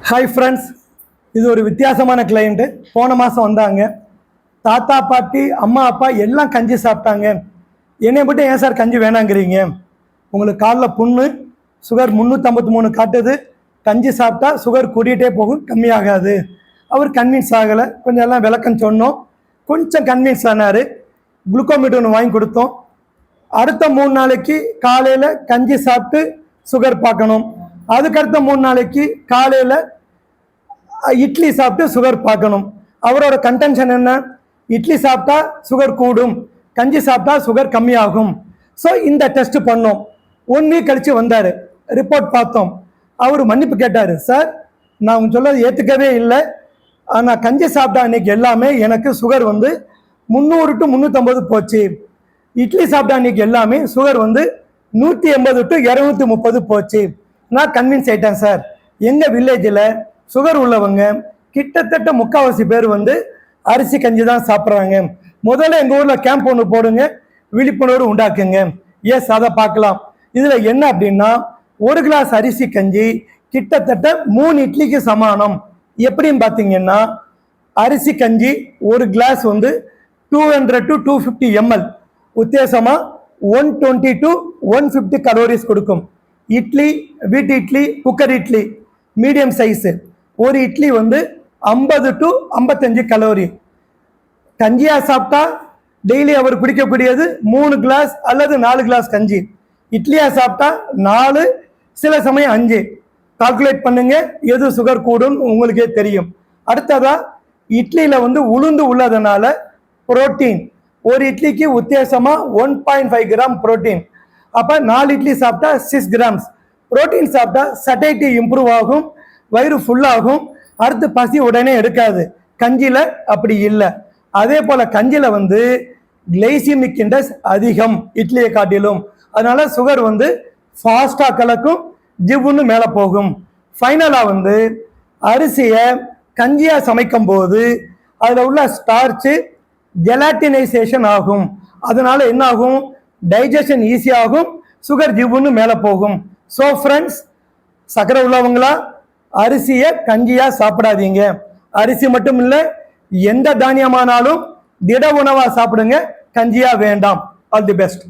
Hi friends, இது ஒரு வித்தியாசமான கிளைண்ட்டு. போன மாதம் வந்தாங்க. தாத்தா பாட்டி அம்மா அப்பா எல்லாம் கஞ்சி சாப்பிட்டாங்க. என்னை மட்டும் ஏன் சார் கஞ்சி வேணாங்கிறீங்க? உங்களுக்கு காலில் புண்ணு, சுகர் 353 காட்டுது. கஞ்சி சாப்பிட்டா சுகர் கூட்டிகிட்டே போகும், கம்மியாகாது. அவர் கன்வின்ஸ் ஆகலை. கொஞ்சம் எல்லாம் விளக்கம் சொன்னோம். கொஞ்சம் கன்வின்ஸ் ஆனார். குளுக்கோமீட்டர் ஒன்று வாங்கி கொடுத்தோம். அடுத்த 3 நாளைக்கு காலையில் கஞ்சி சாப்பிட்டு சுகர் பார்க்கணும். அதுக்கடுத்த 3 நாளைக்கு காலையில் இட்லி சாப்பிட்டு சுகர் பார்க்கணும். அவரோட கன்டென்ஷன் என்ன? இட்லி சாப்பிட்டா சுகர் கூடும், கஞ்சி சாப்பிட்டா சுகர் கம்மியாகும். ஸோ இந்த டெஸ்ட் பண்ணோம். 1 வீக் கழித்து வந்தார். ரிப்போர்ட் பார்த்தோம். அவர் மன்னிப்பு கேட்டார். சார், நான் அவங்க சொல்ல ஏற்றுக்கவே இல்லை. ஆனால் கஞ்சி சாப்பிட்டா அன்றைக்கி எல்லாமே எனக்கு சுகர் 300 to 350 போச்சு. இட்லி சாப்பிட்டா அன்றைக்கி எல்லாமே சுகர் 180 to 230 போச்சு. நான் கன்வின்ஸ் ஆயிட்டேன் சார். எங்கள் வில்லேஜில் சுகர் உள்ளவங்க கிட்டத்தட்ட 3/4 பேர் அரிசி கஞ்சி தான் சாப்பிட்றாங்க. முதல்ல எங்கள் ஊரில் கேம்ப் ஒன்று போடுங்க, விழிப்புணர்வு உண்டாக்குங்க. எஸ், அதை பார்க்கலாம். இதில் என்ன அப்படின்னா, 1 கிளாஸ் அரிசி கஞ்சி கிட்டத்தட்ட 3 இட்லிக்கு சமானம். எப்படின்னு பார்த்தீங்கன்னா, அரிசி கஞ்சி 1 கிளாஸ் 200 to 250 ml, உத்தேசமாக 120 to 150 கலோரிஸ் கொடுக்கும். இட்லி, வீட்டு idli, cooker idli medium size, ஒரு இட்லி 50 to 55 கலோரி. கஞ்சியாக சாப்பிட்டா டெய்லி அவர் குடிக்கக்கூடியது 3 கிளாஸ் அல்லது 4 கிளாஸ் கஞ்சி. இட்லியாக சாப்பிட்டா 4, சில சமயம் 5. கால்குலேட் பண்ணுங்க, எது சுகர் கூடும் உங்களுக்கே தெரியும். அடுத்ததா, இட்லியில் உளுந்து உள்ளதுனால புரோட்டீன், ஒரு இட்லிக்கு உத்தேசமாக 1.5 கிராம் புரோட்டீன். அப்போ 4 இட்லி சாப்பிட்டா 6 கிராம்ஸ் புரோட்டீன் சாப்பிட்டா சட்டைட்டி இம்ப்ரூவ் ஆகும், வயிறு ஃபுல்லாகும், அடுத்து பசி உடனே எடுக்காது. கஞ்சியில் அப்படி இல்லை. அதே போல் கஞ்சியில் கிளைசிமிக் இண்டெக்ஸ் அதிகம் இட்லியை காட்டிலும். அதனால சுகர் ஃபாஸ்ட்டாக கலக்கும், ஜிவ்வுன்னு மேலே போகும். ஃபைனலாக அரிசியை கஞ்சியாக சமைக்கும் போது அதில் உள்ள ஸ்டார்ச்சு ஜெலாட்டினைசேஷன் ஆகும். அதனால என்ன ஆகும்? டைஜஷன் ஈஸியாகும், சுகர் ஜிவ்வுன்னு மேலே போகும். ஸோ ஃப்ரெண்ட்ஸ், சர்க்கரை உள்ளவங்களா அரிசியை கஞ்சியாக சாப்பிடாதீங்க. அரிசி மட்டும் இல்லை, எந்த தானியமானாலும் திட உணவாக சாப்பிடுங்க, கஞ்சியாக வேண்டாம். All the best.